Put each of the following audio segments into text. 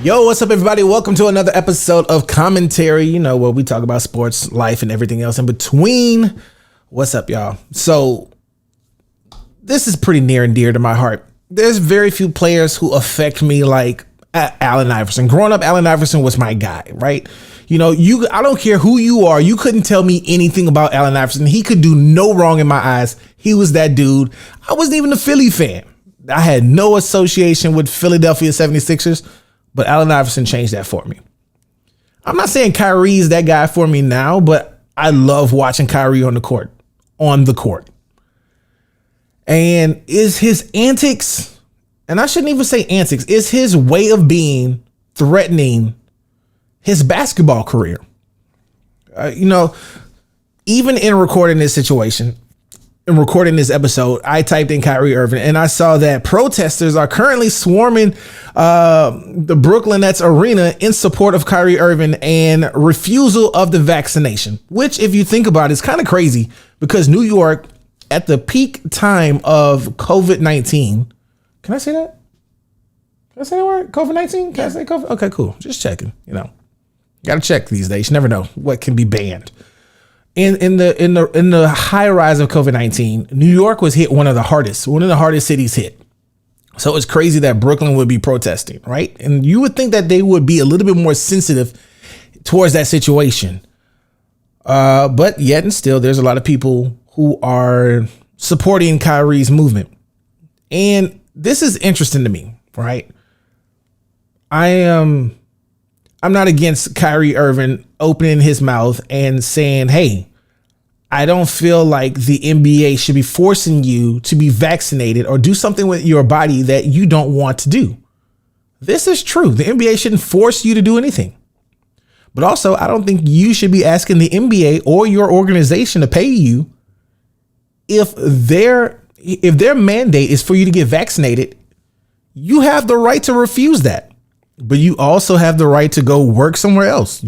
Yo, what's up, everybody? Welcome to another episode of Commentary, where we talk about sports, life, and everything else in between. What's up, y'all? So, this is pretty near and dear to my heart. There's very few players who affect me like Allen Iverson. Growing up, Allen Iverson was my guy, right? I don't care who you are. You couldn't tell me anything about Allen Iverson. He could do no wrong in my eyes. He was that dude. I wasn't even a Philly fan. I had no association with Philadelphia 76ers. But Allen Iverson changed that for me. I'm not saying Kyrie is that guy for me now, but I love watching Kyrie on the court. And is his antics, and I shouldn't even say antics, is his way of being threatening his basketball career? Even in recording this situation, in recording this episode, I typed in Kyrie Irving and I saw that protesters are currently swarming the Brooklyn Nets arena in support of Kyrie Irving and refusal of the vaccination, which, if you think about it, is kind of crazy because New York, at the peak time of COVID-19, can I say that? Can I say that word? COVID-19? Can I say COVID? Okay, cool. Just checking, Got to check these days. You never know what can be banned. In the high rise of COVID-19, New York was hit one of the hardest cities hit. So it's crazy that Brooklyn would be protesting, right? And you would think that they would be a little bit more sensitive towards that situation. But yet and still, there's a lot of people who are supporting Kyrie's movement. And this is interesting to me, right? I'm not against Kyrie Irving opening his mouth and saying, hey, I don't feel like the NBA should be forcing you to be vaccinated or do something with your body that you don't want to do. This is true. The NBA shouldn't force you to do anything. But also, I don't think you should be asking the NBA or your organization to pay you if their mandate is for you to get vaccinated. You have the right to refuse that. But you also have the right to go work somewhere else.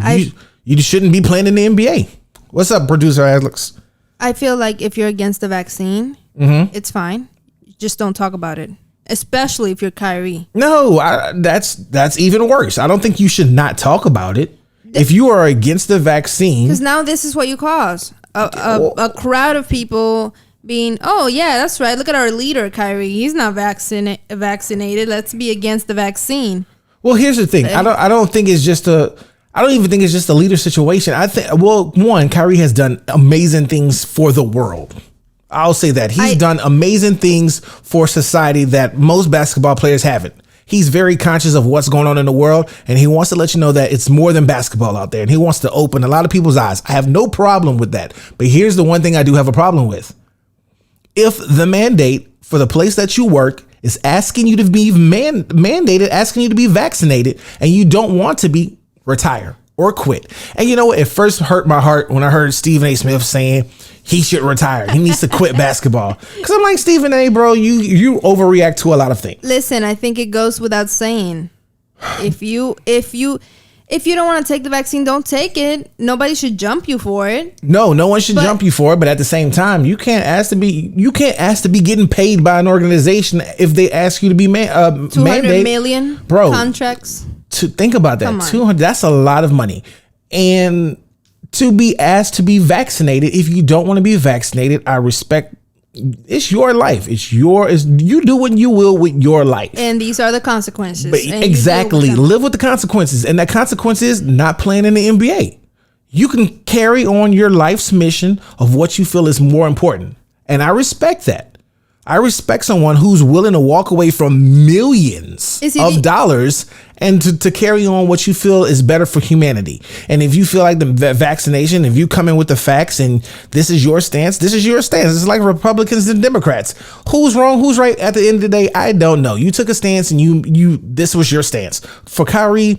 You shouldn't be playing in the NBA. What's up, producer Alex? I feel like if you're against the vaccine, it's fine. Just don't talk about it, especially if you're Kyrie. No, that's even worse. I don't think you should not talk about it. If you are against the vaccine. Because now this is what you cause. A crowd of people being, oh, yeah, that's right. Look at our leader, Kyrie. He's not vaccinated. Let's be against the vaccine. Well, here's the thing. I don't even think it's just a leader situation. I think, one, Kyrie has done amazing things for the world. I'll say that. He's done amazing things for society that most basketball players haven't. He's very conscious of what's going on in the world, and he wants to let you know that it's more than basketball out there, and he wants to open a lot of people's eyes. I have no problem with that. But here's the one thing I do have a problem with. If the mandate for the place that you work is asking you to be mandated, asking you to be vaccinated, and you don't want to be, retire or quit. And you know what? It first hurt my heart when I heard Stephen A. Smith saying he should retire. He needs to quit basketball. Because I'm like, Stephen A., bro, you overreact to a lot of things. Listen, I think it goes without saying. If you don't want to take the vaccine, don't take it. Nobody should jump you for it. No one should jump you for it. But at the same time, you can't ask to be getting paid by an organization if they ask you to be 200 million bro, contracts. To think about that, 200. That's a lot of money, and to be asked to be vaccinated if you don't want to be vaccinated, I respect. It's your life. You do what you will with your life. And these are the consequences. But exactly. Live with the consequences. And that consequence is not playing in the NBA. You can carry on your life's mission of what you feel is more important. And I respect that. I respect someone who's willing to walk away from millions of dollars and to carry on what you feel is better for humanity. And if you feel like the vaccination, if you come in with the facts and this is your stance, this is your stance. It's like Republicans and Democrats. Who's wrong? Who's right? At the end of the day, I don't know. You took a stance and this was your stance. For Kyrie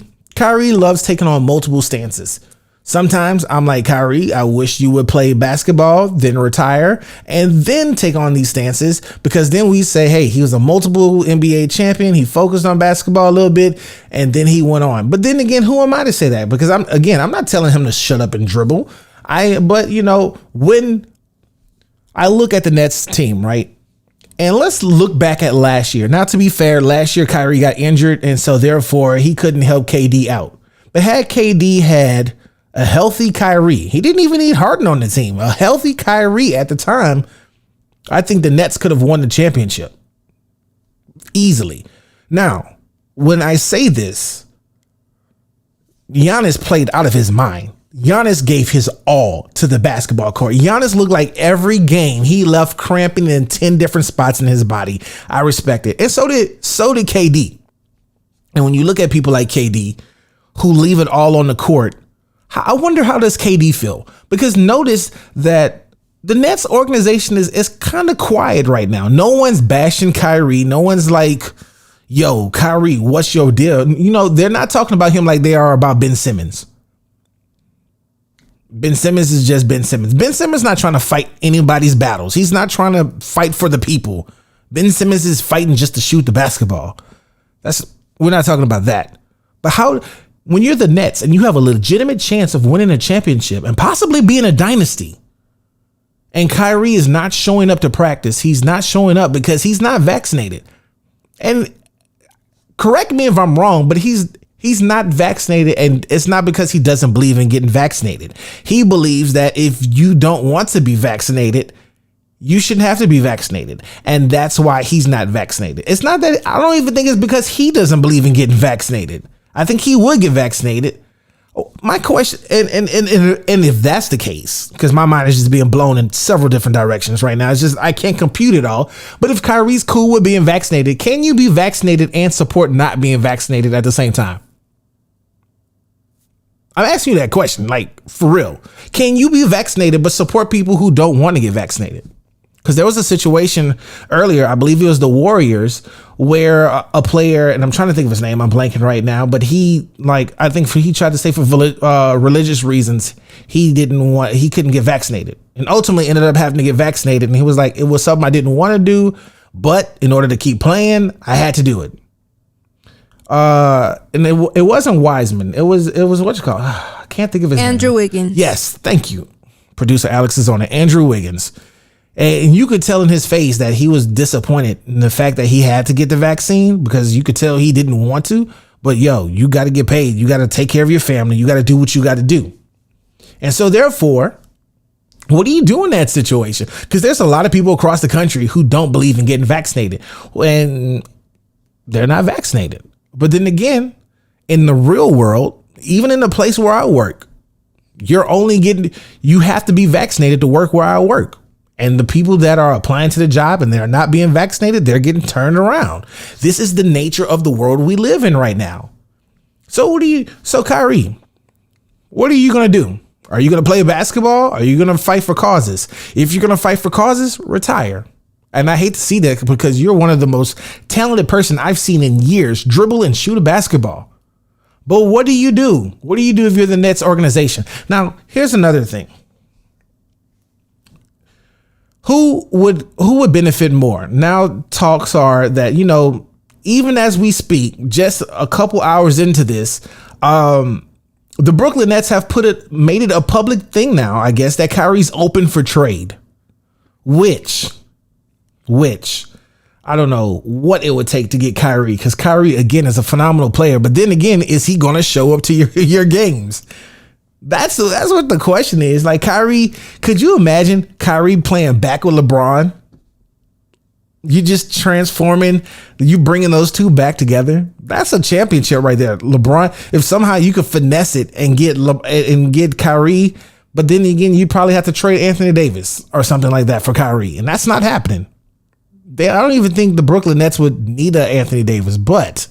loves taking on multiple stances. Sometimes I'm like, Kyrie, I wish you would play basketball, then retire, and then take on these stances, because then we say, hey, he was a multiple NBA champion. He focused on basketball a little bit, and then he went on. But then again, who am I to say that? Because I'm not telling him to shut up and dribble. But when I look at the Nets team, right? And let's look back at last year. Now, to be fair, last year Kyrie got injured, and so therefore he couldn't help KD out. But had KD had a healthy Kyrie, he didn't even need Harden on the team. A healthy Kyrie at the time, I think the Nets could have won the championship easily. Now, when I say this, Giannis played out of his mind. Giannis gave his all to the basketball court. Giannis looked like every game he left cramping in 10 different spots in his body. I respect it. And so did KD. And when you look at people like KD who leave it all on the court, I wonder how does KD feel? Because notice that the Nets organization is kind of quiet right now. No one's bashing Kyrie. No one's like, yo, Kyrie, what's your deal? You know, they're not talking about him like they are about Ben Simmons. Ben Simmons is just Ben Simmons. Ben Simmons not trying to fight anybody's battles. He's not trying to fight for the people. Ben Simmons is fighting just to shoot the basketball. We're not talking about that. But when you're the Nets and you have a legitimate chance of winning a championship and possibly being a dynasty, and Kyrie is not showing up to practice, he's not showing up because he's not vaccinated. And correct me if I'm wrong, but he's not vaccinated, and it's not because he doesn't believe in getting vaccinated. He believes that if you don't want to be vaccinated, you shouldn't have to be vaccinated. And that's why he's not vaccinated. It's not that, I don't even think it's because he doesn't believe in getting vaccinated. I think he would get vaccinated. My question, and if that's the case, because my mind is just being blown in several different directions right now. It's just, I can't compute it all. But if Kyrie's cool with being vaccinated, can you be vaccinated and support not being vaccinated at the same time? I'm asking you that question, like, for real. Can you be vaccinated but support people who don't want to get vaccinated? Because there was a situation earlier, I believe it was the Warriors, where a player, and I'm trying to think of his name, I'm blanking right now, but he tried to say for religious reasons, he couldn't get vaccinated, and ultimately ended up having to get vaccinated. And he was like, it was something I didn't want to do, but in order to keep playing, I had to do it. And it wasn't Wiseman. It was what you call, I can't think of his name. Andrew Wiggins. Yes, thank you. Producer Alex is on it. Andrew Wiggins. And you could tell in his face that he was disappointed in the fact that he had to get the vaccine, because you could tell he didn't want to. But yo, you got to get paid. You got to take care of your family. You got to do what you got to do. And so therefore, what do you do in that situation? Because there's a lot of people across the country who don't believe in getting vaccinated when they're not vaccinated. But then again, in the real world, even in the place where I work, you have to be vaccinated to work where I work. And the people that are applying to the job and they're not being vaccinated, they're getting turned around. This is the nature of the world we live in right now. So Kyrie, what are you going to do? Are you going to play basketball? Are you going to fight for causes? If you're going to fight for causes, retire. And I hate to see that, because you're one of the most talented person I've seen in years dribble and shoot a basketball. But what do you do? What do you do if you're the Nets organization? Now, here's another thing. Who would benefit more? Now talks are that, even as we speak, just a couple hours into this, the Brooklyn Nets have made it a public thing now, I guess, that Kyrie's open for trade, which I don't know what it would take to get Kyrie, because Kyrie, again, is a phenomenal player. But then again, is he going to show up to your games? That's what the question is. Like, Kyrie, could you imagine Kyrie playing back with LeBron? You just you bringing those two back together. That's a championship right there. LeBron, if somehow you could finesse it and get Kyrie, but then again, you probably have to trade Anthony Davis or something like that for Kyrie. And that's not happening. I don't even think the Brooklyn Nets would need an Anthony Davis, but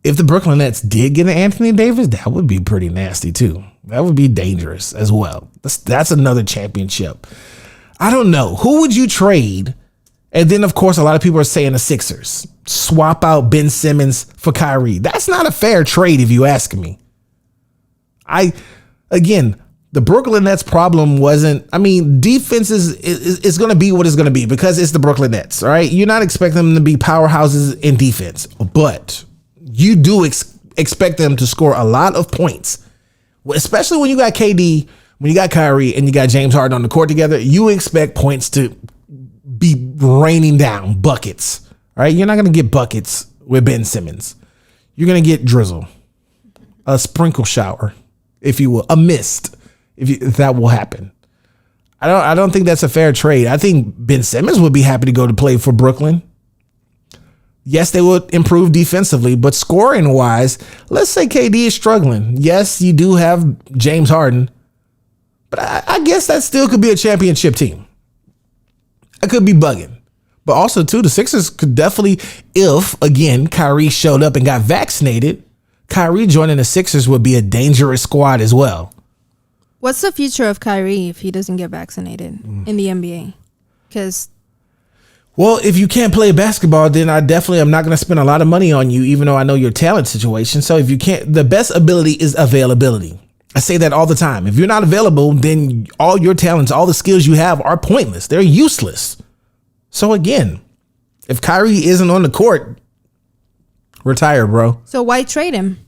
if the Brooklyn Nets did get an Anthony Davis, that would be pretty nasty too. That would be dangerous as well. That's another championship. I don't know. Who would you trade? And then, of course, a lot of people are saying the Sixers. Swap out Ben Simmons for Kyrie. That's not a fair trade if you ask me. The Brooklyn Nets problem defense is going to be what it's going to be, because it's the Brooklyn Nets, all right? You're not expecting them to be powerhouses in defense, but you do expect them to score a lot of points, especially when you got KD, when you got Kyrie, and you got James Harden on the court together. You expect points to be raining down buckets. All right, you're not going to get buckets with Ben Simmons. You're going to get drizzle, a sprinkle shower, if you will, a mist, if that will happen. I don't think that's a fair trade. I think Ben Simmons would be happy to go to play for Brooklyn. Yes, they would improve defensively, but scoring wise, let's say KD is struggling. Yes, you do have James Harden, but I guess that still could be a championship team. I could be bugging. But also, too, the Sixers could definitely, if, again, Kyrie showed up and got vaccinated, Kyrie joining the Sixers would be a dangerous squad as well. What's the future of Kyrie if he doesn't get vaccinated in the NBA? Because... Well, if you can't play basketball, then I definitely am not going to spend a lot of money on you, even though I know your talent situation. So if you can't, the best ability is availability. I say that all the time. If you're not available, then all your talents, all the skills you have are pointless. They're useless. So again, if Kyrie isn't on the court, retire, bro. So why trade him?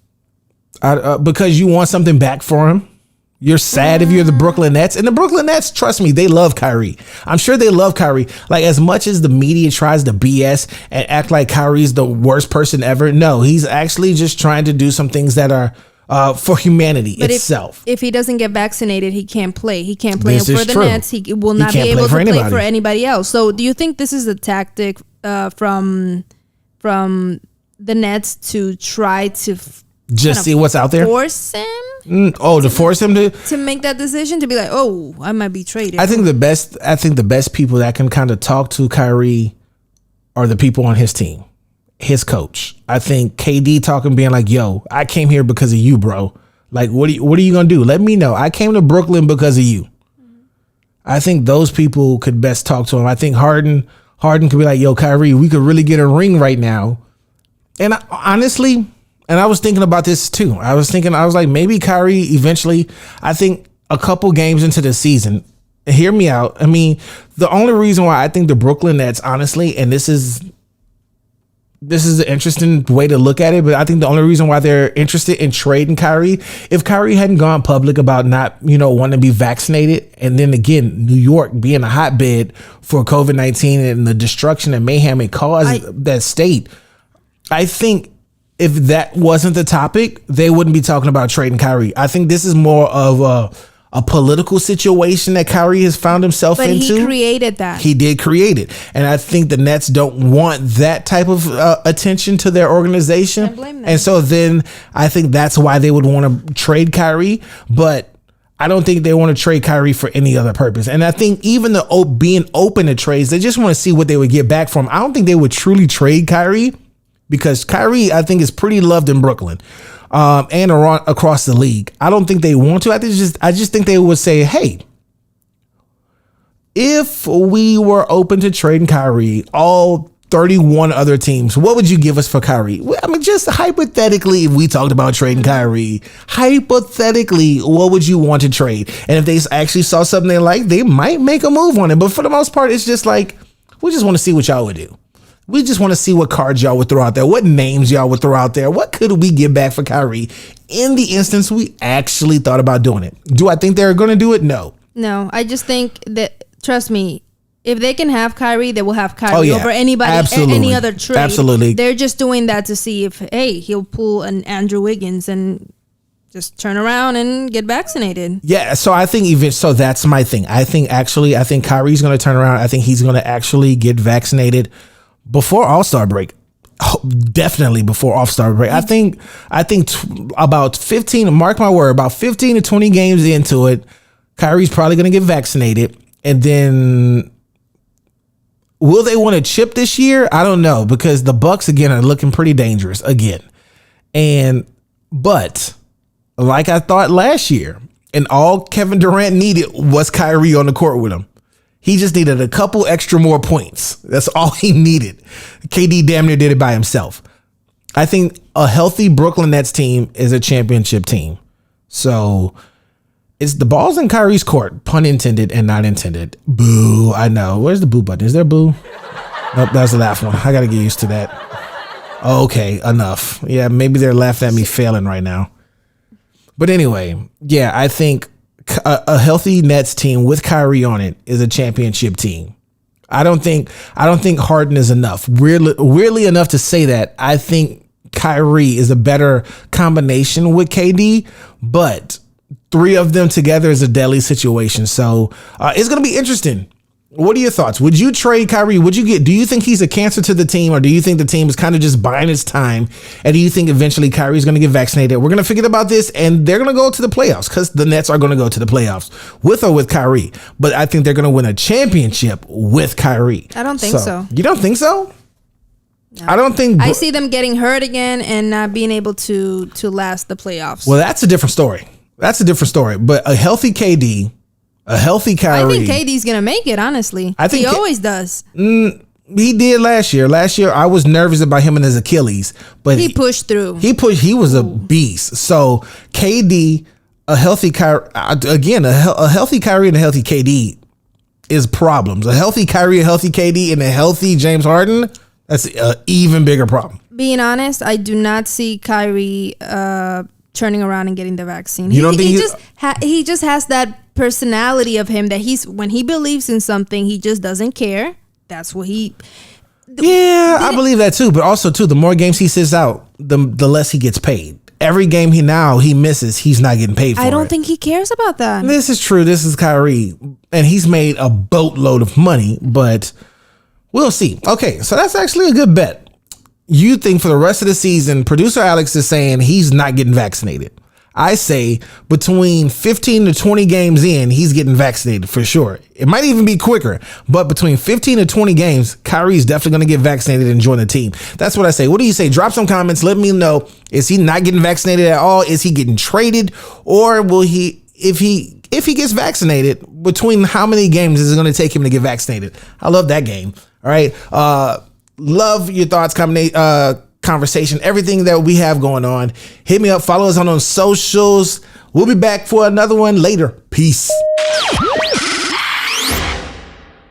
Because you want something back for him. You're sad if you're the Brooklyn Nets. And the Brooklyn Nets, trust me, they love Kyrie. I'm sure they love Kyrie. Like, as much as the media tries to BS and act like Kyrie's the worst person ever, no, he's actually just trying to do some things that are for humanity itself. If he doesn't get vaccinated, he can't play. He can't play for the true. Nets. He will not be able to play for anybody else. So do you think this is a tactic from the Nets to try to just see what's out there? Force him? To force him to make that decision, to be like, oh, I might be traded. I think the best people that can kind of talk to Kyrie are the people on his team, his coach. I think KD talking, being like, yo, I came here because of you, bro. Like, what are you gonna do? Let me know. I came to Brooklyn because of you. I think those people could best talk to him. I think Harden could be like, yo, Kyrie, we could really get a ring right now. And honestly, and I was thinking about this too. I was like, maybe Kyrie eventually, I think a couple games into the season, hear me out. I mean, the only reason why I think the Brooklyn Nets, honestly, and this is an interesting way to look at it, but I think the only reason why they're interested in trading Kyrie, if Kyrie hadn't gone public about not, wanting to be vaccinated, and then again, New York being a hotbed for COVID-19 and the destruction and mayhem it caused that state, I think if that wasn't the topic, they wouldn't be talking about trading Kyrie. I think this is more of a political situation that Kyrie has found himself into. But he created that. He did create it. And I think the Nets don't want that type of attention to their organization. Can't blame them. And so then I think that's why they would want to trade Kyrie. But I don't think they want to trade Kyrie for any other purpose. And I think even being open to trades, they just want to see what they would get back from. I don't think they would truly trade Kyrie, because Kyrie, I think, is pretty loved in Brooklyn and around across the league. I don't think they want to. I just think they would say, hey, if we were open to trading Kyrie, all 31 other teams, what would you give us for Kyrie? I mean, just hypothetically, if we talked about trading Kyrie, hypothetically, what would you want to trade? And if they actually saw something they like, they might make a move on it. But for the most part, it's just like, we just want to see what y'all would do. We just want to see what cards y'all would throw out there, what names y'all would throw out there. What could we get back for Kyrie in the instance we actually thought about doing it? Do I think they're going to do it? No. No, I just think that, trust me, if they can have Kyrie, they will have Kyrie over anybody, any other trade. Absolutely. They're just doing that to see if, hey, he'll pull an Andrew Wiggins and just turn around and get vaccinated. Yeah, so I think so that's my thing. I think Kyrie's going to turn around. I think he's going to actually get vaccinated before All-Star break. Definitely before All-Star break. I think about 15, mark my word, about 15 to 20 games into it, Kyrie's probably going to get vaccinated. And then will they want to chip this year? I don't know, because the Bucks again are looking pretty dangerous again. But like I thought last year, and all Kevin Durant needed was Kyrie on the court with him. He just needed a couple extra more points. That's all he needed. KD damn near did it by himself. I think a healthy Brooklyn Nets team is a championship team. So it's the ball's in Kyrie's court, pun intended and not intended. Boo, I know. Where's the boo button? Is there boo? Nope, that's the laugh one. I got to get used to that. Okay, enough. Yeah, maybe they're laughing at me failing right now. But anyway, yeah, I think a healthy Nets team with Kyrie on it is a championship team. I don't think Harden is enough. Weirdly enough to say that, I think Kyrie is a better combination with KD, but three of them together is a deadly situation. So it's going to be interesting. What are your thoughts? Would you trade Kyrie? Do you think he's a cancer to the team, or do you think the team is kind of just buying its time? And do you think eventually Kyrie's going to get vaccinated? We're going to forget about this, and they're going to go to the playoffs, because the Nets are going to go to the playoffs with or with Kyrie. But I think they're going to win a championship with Kyrie. I don't think so. You don't think so? No. I don't think. I see them getting hurt again and not being able to last the playoffs. Well, that's a different story. But a healthy KD. A healthy Kyrie. I think KD's gonna make it. Honestly, I think he always does. He did last year. Last year, I was nervous about him and his Achilles, but he pushed through. He was a beast. So KD, a healthy Kyrie, again, a healthy Kyrie and a healthy KD is problems. A healthy Kyrie, a healthy KD, and a healthy James Harden. That's an even bigger problem. Being honest, I do not see Kyrie turning around and getting the vaccine. You don't think he just has that personality of him that when he believes in something, he just doesn't care. That's what he. Yeah, I believe that too. But also too, the more games he sits out, the less he gets paid. Every game he misses, he's not getting paid for it. I don't think he cares about that. This is true. This is Kyrie, and he's made a boatload of money, but we'll see. Okay, so that's actually a good bet. You think for the rest of the season, producer Alex is saying he's not getting vaccinated. I say between 15 to 20 games in, he's getting vaccinated for sure. It might even be quicker, but between 15 to 20 games, Kyrie's definitely going to get vaccinated and join the team. That's what I say. What do you say? Drop some comments. Let me know. Is he not getting vaccinated at all? Is he getting traded? Or will he, if he gets vaccinated, between how many games is it going to take him to get vaccinated? I love that game. All right. Love your thoughts, conversation, everything that we have going on. Hit me up, follow us on socials. We'll be back for another one later. Peace.